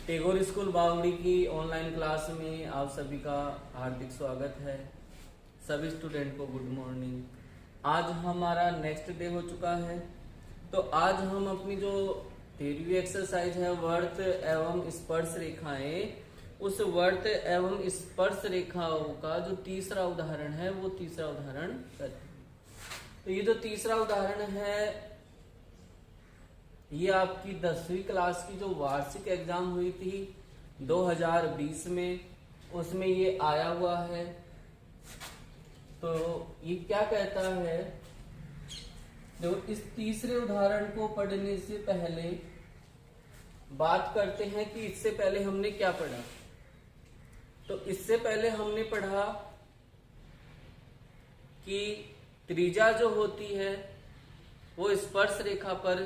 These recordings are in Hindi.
टैगोर स्कूल बावड़ी की ऑनलाइन क्लास में आप सभी का हार्दिक स्वागत है। सभी स्टूडेंट को गुड मॉर्निंग। आज हमारा नेक्स्ट डे हो चुका है। तो आज हम अपनी जो 13वीं एक्सरसाइज है वर्त एवं स्पर्श रेखाएं, उस वर्त एवं स्पर्श रेखाओं का जो तीसरा उदाहरण है वो तीसरा उदाहरण करते हैं। तो ये जो तीसरा उदाहरण है ये आपकी 10वीं क्लास की जो वार्षिक एग्जाम हुई थी 2020 में, उसमें ये आया हुआ है। तो ये क्या कहता है, देखो इस तीसरे उदाहरण को पढ़ने से पहले बात करते हैं कि इससे पहले हमने क्या पढ़ा। तो इससे पहले हमने पढ़ा कि त्रिज्या जो होती है वो स्पर्श रेखा पर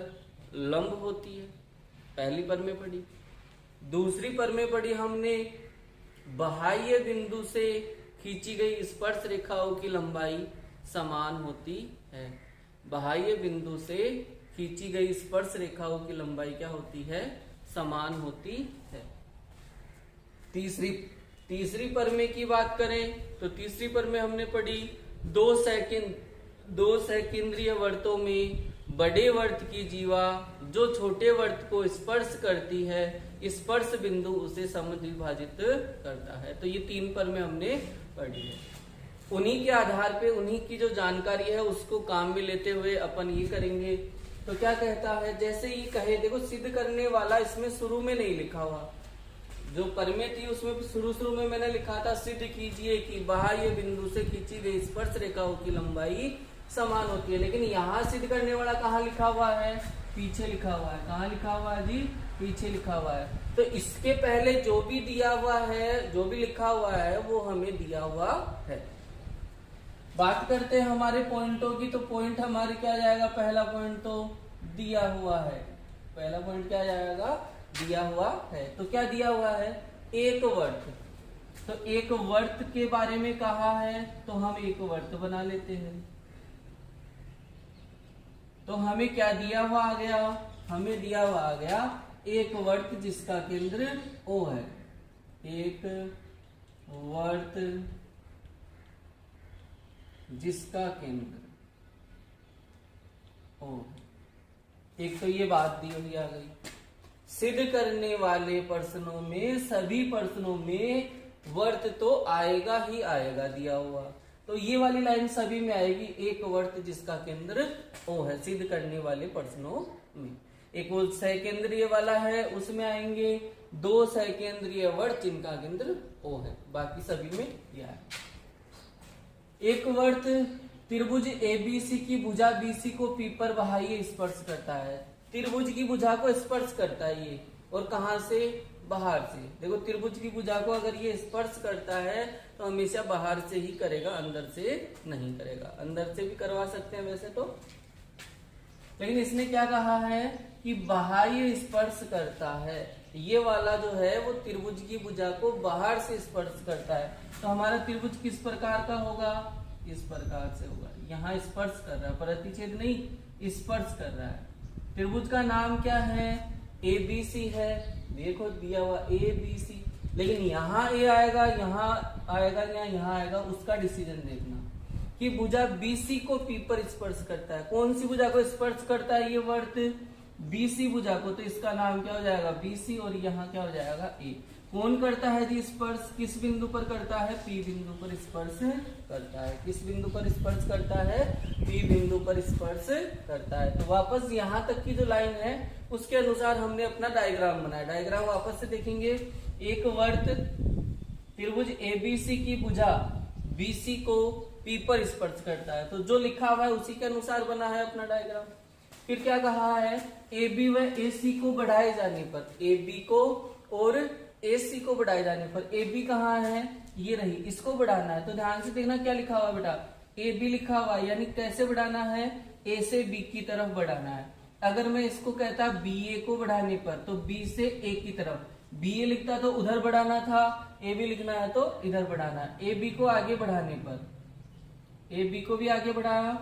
लंब होती है, पहली पर में पढ़ी। दूसरी पर में पढ़ी हमने बाह्य बिंदु से खींची गई स्पर्श रेखाओं की लंबाई समान होती है। बाह्य बिंदु से खींची गई स्पर्श रेखाओं की लंबाई क्या होती है, समान होती है। तीसरी पर में की बात करें तो तीसरी पर में हमने पढ़ी दो सेकेंद्रीय वर्तों में बड़े वर्त की जीवा जो छोटे वर्त को स्पर्श करती है, स्पर्श बिंदु उसे समद्विभाजित करता है। तो ये 3 पर में हमने पढ़ी है। उन्हीं के आधार पे उन्हीं की जो जानकारी है उसको काम में लेते हुए अपन ये करेंगे। तो क्या कहता है, जैसे ये कहे, देखो सिद्ध करने वाला इसमें शुरू में नहीं लिखा हुआ, जो परमें थी उसमें शुरू में मैंने लिखा था सिद्ध कीजिए कि बाह्य बिंदु से खींची गई स्पर्श रेखाओं की लंबाई समान होती है। लेकिन यहाँ सिद्ध करने वाला कहाँ लिखा हुआ है, पीछे लिखा हुआ है। कहाँ लिखा हुआ है जी, पीछे लिखा हुआ है। तो इसके पहले जो भी दिया हुआ है, जो भी लिखा हुआ है वो हमें दिया हुआ है। बात करते हैं हमारे पॉइंटों की। तो पॉइंट हमारे क्या जाएगा, पहला पॉइंट तो दिया हुआ है। पहला पॉइंट क्या जाएगा, दिया हुआ है। तो क्या दिया हुआ है, एक वर्त। तो एक वर्त के बारे में कहा है तो हम एक वर्त बना लेते हैं। तो हमें क्या दिया हुआ आ गया, हमें दिया हुआ आ गया एक वर्त जिसका केंद्र O है। एक वर्त जिसका केंद्र O। एक तो ये बात दी हुई आ गई। सिद्ध करने वाले प्रश्नों में, सभी प्रश्नों में वर्त तो आएगा ही आएगा दिया हुआ। तो ये वाली लाइन सभी में आएगी, एक वर्त जिसका केंद्र O है, सिद्ध करने वाले प्रश्नों में। एक वो सकेंद्रीय वाला है उसमें आएंगे 2 सकेंद्रीय वर्त जिनका केंद्र O है, बाकी सभी में यह है। एक वर्त त्रिभुज ABC की भुजा BC को P पर बाह्य स्पर्श करता है। त्रिभुज की भुजा को स्पर्श करता है ये, और कहां से, बाहर से। देखो त्रिभुज की भुजा को अगर ये स्पर्श करता है तो हमेशा बाहर से ही करेगा, अंदर से नहीं करेगा। अंदर से भी करवा सकते हैं वैसे तो, लेकिन इसने क्या कहा है कि बाह्य स्पर्श करता है। ये वाला जो है वो त्रिभुज की भुजा को बाहर से स्पर्श करता है। तो हमारा त्रिभुज किस प्रकार का होगा, इस प्रकार से होगा। यहाँ स्पर्श कर रहा है, प्रतिच्छेद नहीं, स्पर्श कर रहा है। त्रिभुज का नाम क्या है, ABC है। देखो दिया हुआ ABC, लेकिन यहाँ A आएगा, यहाँ आएगा या यहाँ आएगा, उसका डिसीजन देखना कि भुजा BC को P पर स्पर्श करता है। कौन सी भुजा को स्पर्श करता है ये वर्त, BC भुजा को। तो इसका नाम क्या हो जाएगा, BC, और यहाँ क्या हो जाएगा, A। कौन करता है जी स्पर्श, किस बिंदु पर करता है, P बिंदु पर स्पर्श करता है। किस बिंदु पर स्पर्श करता है, P बिंदु पर स्पर्श करता है। तो वापस यहाँ तक की जो लाइन है उसके अनुसार हमने अपना डायग्राम बनाया। डायग्राम वापस से देखेंगे। एक वर्त त्रिभुज ABC की भुजा BC को P पर स्पर्श करता है। तो जो लिखा हुआ है उसी के अनुसार बना है अपना डायग्राम। फिर क्या कहा है, AB व AC को बढ़ाए जाने पर, AB को और AC को बढ़ाए जाने पर, AB कहाँ है, ये रही, इसको बढ़ाना है। तो ध्यान से देखना क्या लिखा हुआ बेटा, AB लिखा हुआ है, यानी कैसे बढ़ाना है, A से B की तरफ बढ़ाना है। अगर मैं इसको कहता BA को बढ़ाने पर, तो B से A की तरफ, BA लिखता तो उधर बढ़ाना था, AB लिखना है तो इधर बढ़ाना है। AB को आगे बढ़ाने पर, AB को भी आगे बढ़ाया,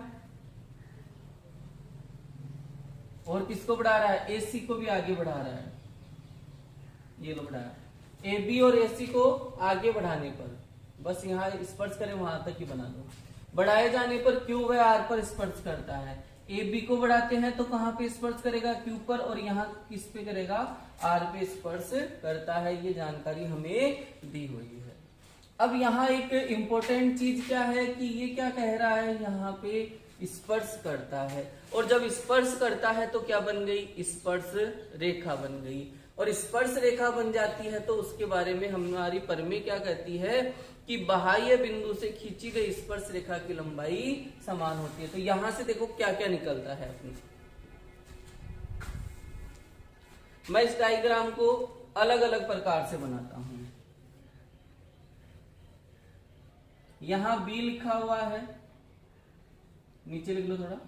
और किसको बढ़ा रहा है, AC को भी आगे बढ़ा रहा है। ये लो बढ़ाया, ए बी और ए सी को आगे बढ़ाने पर, बस यहाँ स्पर्श करें वहां तक ही बना दो, बढ़ाए जाने पर क्यू व आर पर स्पर्श करता है। ए बी को बढ़ाते हैं तो कहाँ पे स्पर्श करेगा, क्यू पर, और यहाँ किस पे करेगा, आर पे स्पर्श करता है। ये जानकारी हमें दी हुई है। अब यहाँ एक इम्पोर्टेंट चीज क्या है कि ये क्या कह रहा है, यहाँ पे स्पर्श करता है, और जब स्पर्श करता है तो क्या बन गई, स्पर्श रेखा बन गई, और स्पर्श रेखा बन जाती है तो उसके बारे में हमारी प्रमेय क्या कहती है कि बाह्य बिंदु से खींची गई स्पर्श रेखा की लंबाई समान होती है। तो यहां से देखो क्या क्या निकलता है अपनी, मैं इस डायग्राम को अलग अलग प्रकार से बनाता हूं। यहां बी लिखा हुआ है, नीचे लिख लो थोड़ा,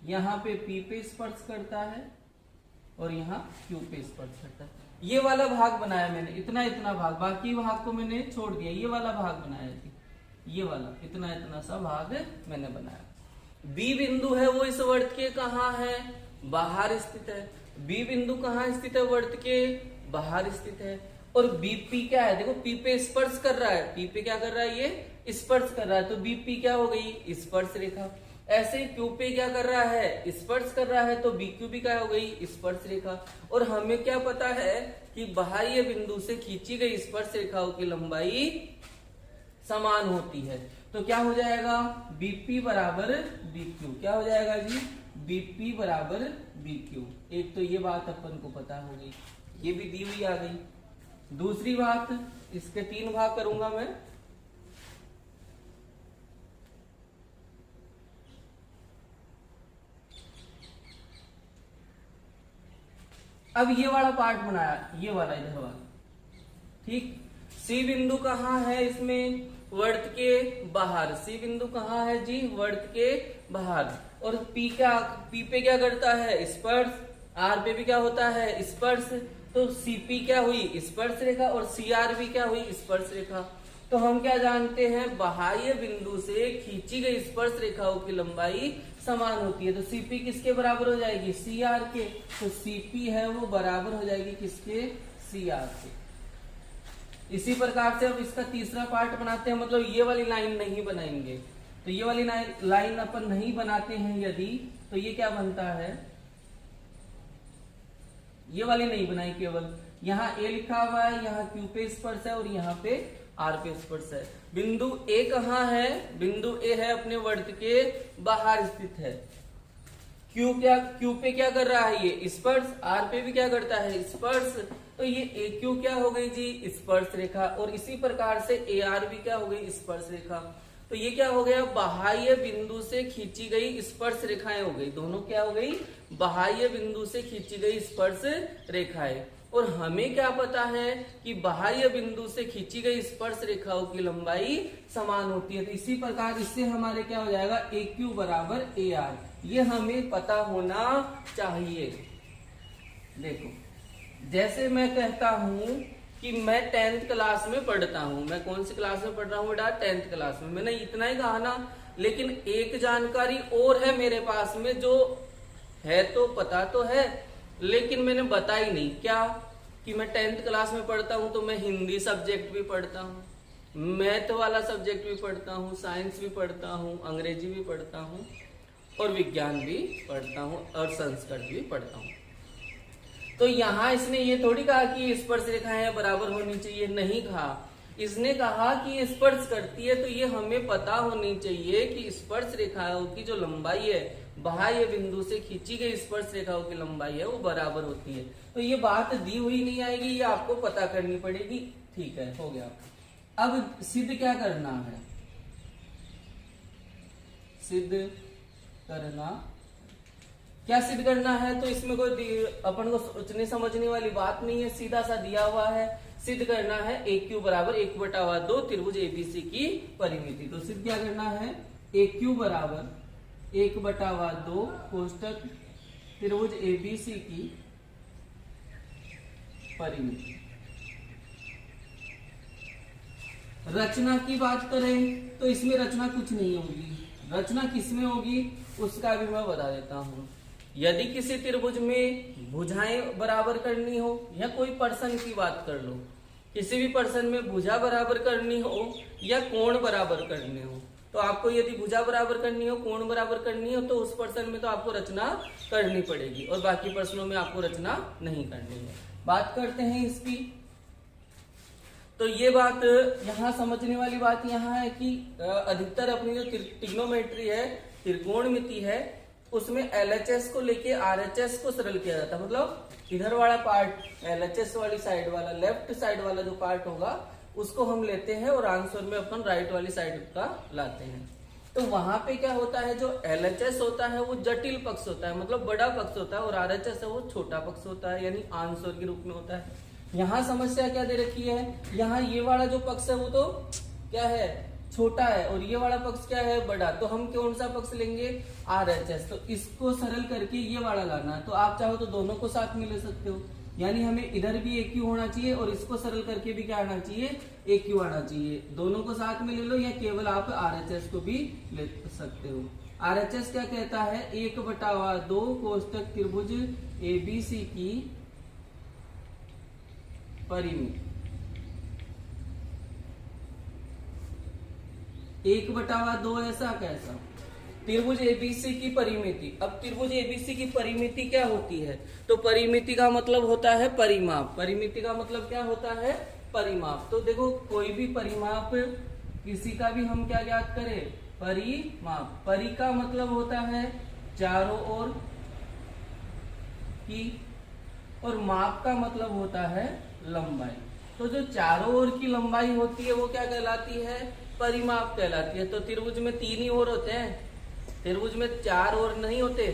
यहां पे पी पे स्पर्श करता है और यहाँ क्यू पे स्पर्श करता है। ये वाला भाग बनाया मैंने, इतना इतना भाग, बाकी भाग को मैंने छोड़ दिया, ये वाला भाग बनाया थी, ये वाला इतना इतना सा भाग मैंने बनाया। बी बिंदु है वो इस वर्त के कहाँ है, बाहर स्थित है। बी बिंदु कहाँ स्थित है, वर्त के बाहर स्थित है। और बीपी क्या है, देखो पी पे स्पर्श कर रहा है, पी पे क्या कर रहा है, ये स्पर्श कर रहा है, तो बीपी क्या हो गई, स्पर्श रेखा। ऐसे क्यू पे क्या कर रहा है, स्पर्श कर रहा है, तो बी क्यू भी क्या हो गई, स्पर्श रेखा। और हमें क्या पता है कि बाह्य बिंदु से खींची गई स्पर्श रेखाओं की लंबाई समान होती है। तो क्या हो जाएगा, बीपी बराबर बीक्यू, क्या हो जाएगा जी, बीपी बराबर बीक्यू। एक तो ये बात अपन को पता हो गई, ये भी दी हुई आ गई। दूसरी बात, इसके 3 भाग करूंगा मैं। अब ये वाला पार्ट बनाया, ये वाला इधर वाला, ठीक। सी बिंदु कहाँ है इसमें, वर्त के बाहर। सी बिंदु कहाँ है जी, वर्त के बाहर। और पी पे क्या करता है, स्पर्श। आर पे भी क्या होता है, स्पर्श। तो सीपी क्या हुई, स्पर्श रेखा, और सीआर भी क्या हुई, स्पर्श रेखा। तो हम क्या जानते हैं, बाह्य बिंदु से खींची गई स्पर्श रेखाओं की लंबाई समान होती है। तो सीपी किसके बराबर हो जाएगी, सीआर के। तो सीपी है वो बराबर हो जाएगी किसके, सीआर के। इसी प्रकार से अब इसका तीसरा पार्ट बनाते हैं, मतलब ये वाली लाइन नहीं बनाएंगे। तो ये वाली लाइन अपन नहीं बनाते हैं यदि, तो ये क्या बनता है, ये वाली नहीं बनाई, केवल यहाँ ए लिखा हुआ है, यहाँ क्यू पे स्पर्श है और यहाँ पे आर पे स्पर्श है। बिंदु ए कहाँ है, बिंदु ए है अपने वर्त के बाहर स्थित है। क्यू पे क्या कर रहा है, ये स्पर्श। आर पे भी क्या करता है, स्पर्श। तो ये ए क्यू क्या हो गई जी, स्पर्श रेखा। और इसी प्रकार से ए आर भी क्या हो गई, स्पर्श रेखा। तो ये क्या हो गया, बाह्य बिंदु से खींची गई स्पर्श रेखाएं हो गई। दोनों क्या हो गई, बाह्य बिंदु से खींची गई स्पर्श रेखाएं। और हमें क्या पता है कि बाह्य बिंदु से खींची गई स्पर्श रेखाओं की लंबाई समान होती है। तो इसी प्रकार इससे हमारे क्या हो जाएगा, ए क्यू बराबर ए आर। ये हमें पता होना चाहिए। देखो, जैसे मैं कहता हूं कि मैं 10th क्लास में पढ़ता हूं, मैं कौन सी क्लास में पढ़ रहा हूं बेटा, 10th क्लास में। मैंने इतना ही कहा ना, लेकिन एक जानकारी और है मेरे पास में, जो है तो पता तो है, लेकिन मैंने बताई नहीं। क्या, कि मैं 10th क्लास में पढ़ता हूं तो मैं हिंदी सब्जेक्ट भी पढ़ता हूं, मैथ वाला सब्जेक्ट भी पढ़ता हूं, साइंस भी पढ़ता हूं, अंग्रेजी भी पढ़ता हूं, और विज्ञान भी पढ़ता हूं, और संस्कृत भी पढ़ता हूं। तो यहां इसने ये थोड़ी कहा कि स्पर्श रेखाएं बराबर होनी चाहिए, नहीं कहा। इसने कहा कि ये स्पर्श करती है, तो ये हमें पता होनी चाहिए कि स्पर्श रेखाओं की जो लंबाई है, बाह्य बिंदु से खींची गई स्पर्श रेखाओं की लंबाई है, वो बराबर होती है। तो ये बात दी हुई नहीं आएगी, ये आपको पता करनी पड़ेगी। ठीक है, हो गया। अब सिद्ध क्या करना है, सिद्ध करना, क्या सिद्ध करना है, तो इसमें कोई अपन को सोचने समझने वाली बात नहीं है, सीधा सा दिया हुआ है। सिद्ध करना है ए क्यू बराबर 1/2 त्रिभुज एबीसी की परिमिति। तो सिद्ध क्या करना है, ए क्यू बराबर 1/2 कोष्टक त्रिभुज एबीसी की परिमिति। रचना की बात करें तो इसमें रचना कुछ नहीं होगी। रचना किसमें होगी उसका भी मैं बता देता हूं। यदि किसी त्रिभुज में भुजाएं बराबर करनी हो, या कोई पर्सन की बात कर लो, किसी भी पर्सन में भुजा बराबर करनी हो या कोण बराबर करने हो, तो आपको यदि भुजा बराबर करनी हो, कोण बराबर करनी हो, तो उस पर्सन में तो आपको रचना करनी पड़ेगी और बाकी पर्सनों में आपको रचना नहीं करनी है। बात करते हैं इसकी। तो ये बात यहाँ समझने वाली बात यहाँ है कि अधिकतर अपनी जो ट्रिग्नोमेट्री है, त्रिकोणमिति है, उसमें एलएचएस को लेके आरएचएस को सरल किया जाता है। मतलब इधर वाला पार्ट, एलएचएस वाली साइड वाला, लेफ्ट साइड वाला जो पार्ट होगा उसको हम लेते हैं और आंसर में अपन राइट वाली साइड का लाते हैं। तो वहां पे क्या होता है, जो एलएचएस होता है वो जटिल पक्ष होता है, मतलब बड़ा पक्ष होता है, और आरएचएस है वो छोटा पक्ष होता है, यानी आंसर के रूप में होता है। यहाँ समस्या क्या दे रखी है, यहाँ ये वाला जो पक्ष है वो तो क्या है, छोटा है, और ये वाला पक्ष क्या है, बड़ा। तो हम कौन सा पक्ष लेंगे, आरएचएस। तो इसको सरल करके ये वाला लाना है। तो आप चाहो तो दोनों को साथ में ले सकते हो, यानी हमें इधर भी एक क्यू होना चाहिए और इसको सरल करके भी क्या आना चाहिए, एक क्यू आना चाहिए। दोनों को साथ में ले लो, या केवल आप आरएचएस को भी ले सकते हो। आरएचएस क्या कहता है, 1/2 कोष्टक त्रिभुज एबीसी की परिमिति। 1/2 ऐसा कैसा, त्रिभुज एबीसी की परिमिति। अब त्रिभुज एबीसी की परिमिति क्या होती है, तो परिमिति का मतलब होता है परिमाप। परिमिति का मतलब क्या होता है, परिमाप। तो देखो कोई भी परिमाप, किसी का भी हम क्या ज्ञात करें, परिमाप। परि का मतलब होता है चारों ओर की, और माप का मतलब होता है लंबाई। तो जो चारों ओर की लंबाई होती है वो क्या कहलाती है, परिमाप कहलाती है। तो त्रिभुज में 3 ही ओर होते हैं, त्रिभुज में 4 ओर नहीं होते।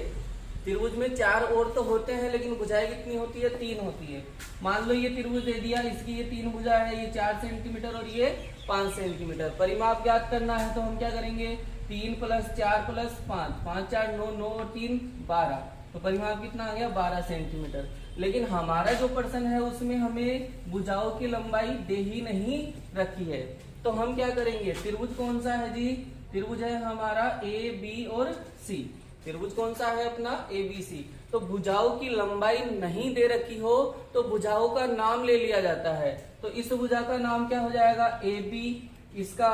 त्रिभुज में 4 ओर तो होते हैं, लेकिन भुजाएं कितनी होती है, 3 होती है। मान लो ये त्रिभुज दे दिया, इसकी ये 3 भुजा है, ये 4 सेंटीमीटर और ये 5 सेंटीमीटर। परिमाप ज्ञात करना है तो हम क्या करेंगे, 3 + 4 + 5, 5 4 9, 9 और 3 12। तो परिमाप कितना आ गया, 12 सेंटीमीटर। लेकिन हमारा जो पर्सन है उसमें हमें भुजाओं की लंबाई दे ही नहीं रखी है। तो हम क्या करेंगे, त्रिभुज कौन सा है जी, त्रिभुज है हमारा ए बी और सी। त्रिभुज कौन सा है अपना, ए बी सी। तो भुजाओं की लंबाई नहीं दे रखी हो तो भुजाओं का नाम ले लिया जाता है। तो इस भुजा का नाम क्या हो जाएगा, ए बी, इसका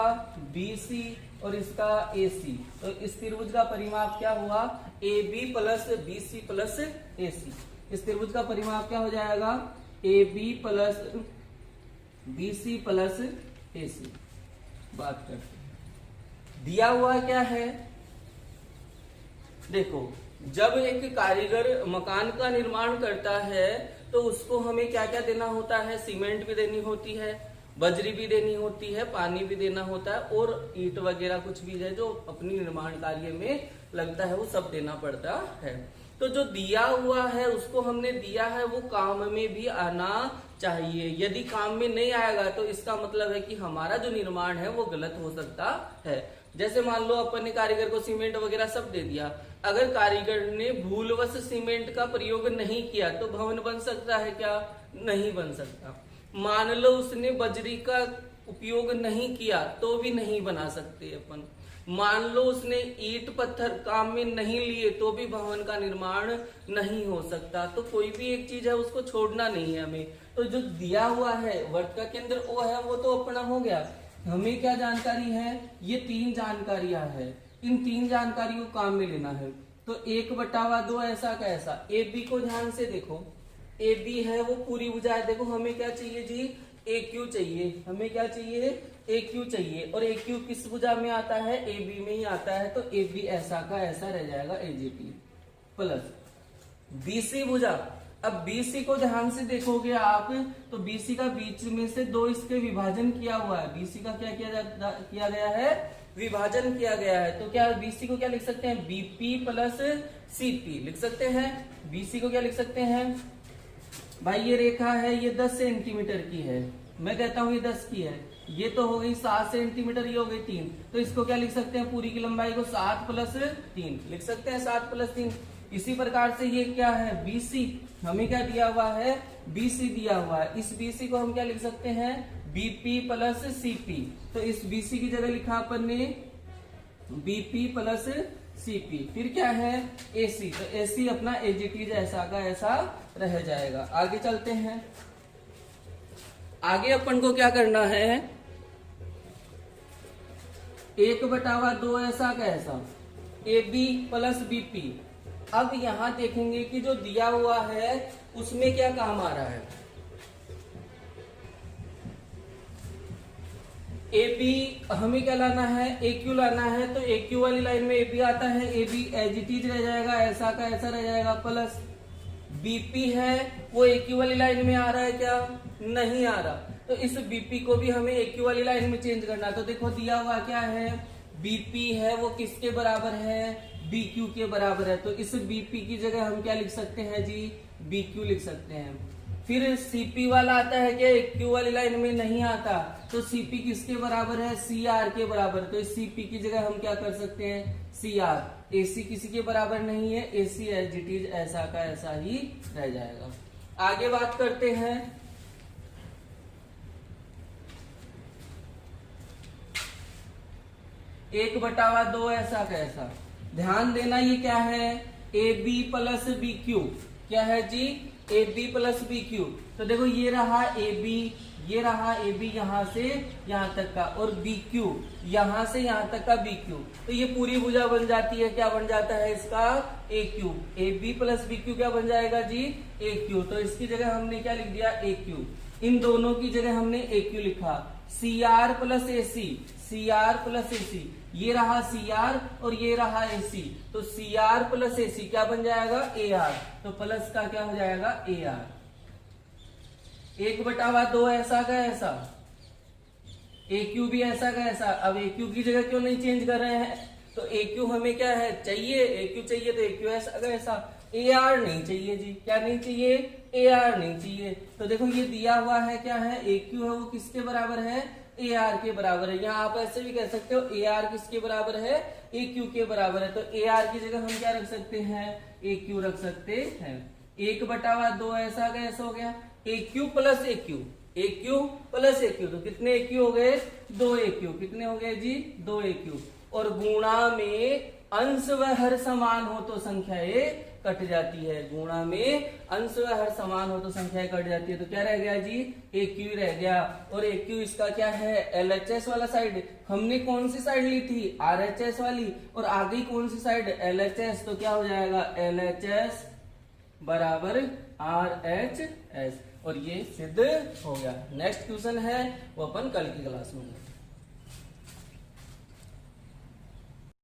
बी सी और इसका ए सी। तो इस त्रिभुज का परिमाप क्या हुआ, A B plus B C plus A C. इस त्रिभुज का परिमाप क्या हो जाएगा, A B plus B C plus A C. बात करते हैं, दिया हुआ क्या है, देखो जब एक कारीगर मकान का निर्माण करता है तो उसको हमें क्या क्या देना होता है, सीमेंट भी देनी होती है, बजरी भी देनी होती है, पानी भी देना होता है, और ईंट वगैरह कुछ भी है जो अपनी निर्माण कार्य में लगता है वो सब देना पड़ता है। तो जो दिया हुआ है उसको हमने दिया है वो काम में भी आना चाहिए। यदि काम में नहीं आएगा तो इसका मतलब है कि हमारा जो निर्माण है वो गलत हो सकता है। जैसे मान लो अपन ने कारीगर को सीमेंट वगैरह सब दे दिया, अगर कारीगर ने भूलवश सीमेंट का प्रयोग नहीं किया तो भवन बन सकता है क्या, नहीं बन सकता। मान लो उसने बजरी का उपयोग नहीं किया तो भी नहीं बना सकते अपन। मान लो उसने ईंट पत्थर काम में नहीं लिए तो भी भवन का निर्माण नहीं हो सकता। तो कोई भी एक चीज है उसको छोड़ना नहीं है हमें। तो जो दिया हुआ है वर्ग का केंद्र ओ है वो तो अपना हो गया। हमें क्या जानकारी है, ये 3 जानकारियां है, इन 3 जानकारियों को काम में लेना है। तो 1/2 ऐसा का ऐसा। ए बी को ध्यान से देखो, ए बी है वो पूरी भुजा है। देखो हमें क्या चाहिए जी, ए क्यू चाहिए, हमें क्या चाहिए, ए क्यू चाहिए। और ए क्यू किस भुजा में आता है, ए बी में ही आता है। तो ए बी ऐसा का ऐसा रह जाएगा, A G P plus B C भुजा। अब बीसी को ध्यान से देखोगे आप तो बीसी का बीच में से 2 इसके विभाजन किया हुआ है। बीसी का क्या किया गया है, विभाजन किया गया है। तो क्या बीसी को क्या लिख सकते हैं, बीपी प्लस सीपी लिख सकते हैं। बीसी को क्या लिख सकते हैं भाई, ये रेखा है ये 10 सेंटीमीटर की है, मैं कहता हूं ये 10 की है। ये तो हो गई 7 सेंटीमीटर, ये हो गई 3। तो इसको क्या लिख सकते हैं, पूरी की लंबाई को 7 + 3 लिख सकते हैं, 7 + 3। इसी प्रकार से ये क्या है, बीसी, हमें क्या दिया हुआ है, बीसी दिया हुआ है। इस बीसी को हम क्या लिख सकते हैं, बीपी प्लस सीपी। तो इस बीसी की जगह लिखा अपन ने बीपी प्लस Cp। फिर क्या है Ac, तो Ac अपना एजिटीज ऐसा का ऐसा रह जाएगा। आगे चलते हैं। आगे अपन को क्या करना है, 1/2 ऐसा का ऐसा AB प्लस BP। अब यहां देखेंगे कि जो दिया हुआ है उसमें क्या काम आ रहा है। AB हमें क्या लाना है, AQ लाना है, तो AQ वाली लाइन में AB आता है, AB एज इट इज रह जाएगा, ऐसा का ऐसा रह जाएगा, प्लस BP है वो AQ वाली लाइन में आ रहा है क्या, नहीं आ रहा, तो इस BP को भी हमें AQ वाली लाइन में चेंज करना है। तो देखो दिया हुआ क्या है, BP है वो किसके बराबर है, BQ के बराबर है, तो इस BP की जगह हम क्या लिख सकते हैं जी, BQ लिख सकते हैं। फिर CP वाला आता है क्या, AQ वाली लाइन में नहीं आता, तो CP किसके बराबर है, CR के बराबर, तो इस CP की जगह हम क्या कर सकते हैं, CR। AC किसी के बराबर नहीं है, AC एज इट इज ऐसा का ऐसा ही रह जाएगा। आगे बात करते हैं, एक बटावा 2 ऐसा का ऐसा। ध्यान देना ये क्या है, AB प्लस BQ, क्या है जी, AB प्लस BQ। तो देखो ये रहा AB, ये रहा AB यहां से यहां तक का, और BQ यहां से यहां तक का BQ, तो ये पूरी भुजा बन जाती है, क्या बन जाता है इसका, AQ। AB प्लस BQ क्या बन जाएगा जी, AQ। तो इसकी जगह हमने क्या लिख दिया, AQ। इन दोनों की जगह हमने AQ लिखा। CR plus AC, CR plus AC, ये रहा CR और ये रहा AC, तो CR प्लस AC क्या बन जाएगा, AR। तो प्लस का क्या हो जाएगा, AR। 1/2 ऐसा का ऐसा, AQ भी ऐसा का ऐसा। अब AQ की जगह क्यों नहीं चेंज कर रहे हैं, तो AQ हमें क्या है, चाहिए, AQ चाहिए, तो AQ ऐसा का ऐसा। AR नहीं चाहिए जी, क्या नहीं चाहिए, AR नहीं चाहिए। तो देखो ये दिया हुआ है क्या है, AQ है वो किसके बराबर है, AR के बराबर है। यहाँ आप ऐसे भी कह सकते हो AR किसके बराबर है, AQ के बराबर है, तो AR की जगह हम क्या रख सकते हैं, AQ रख सकते हैं। 1/2 ऐसा का ऐसा हो गया, AQ plus AQ, AQ plus AQ, तो कितने AQ हो गए, 2 AQ। कितने हो गए जी, 2 AQ। और गुणा में अंश व हर समान हो तो संख्याएं कट जाती है, गुणा में अंश व हर समान हो तो संख्याएं कट जाती है, तो क्या रह गया जी, AQ रह गया। और AQ इसका क्या है, LHS वाला साइड। हमने कौन सी साइड ली थी, RHS वाली, और आगे कौन सी साइड, LHS, तो क्या हो जाएगा, LHS बराबर RHS, और ये सिद्ध हो गया। नेक्स्ट क्वेश्चन है वो अपन कल की क्लास में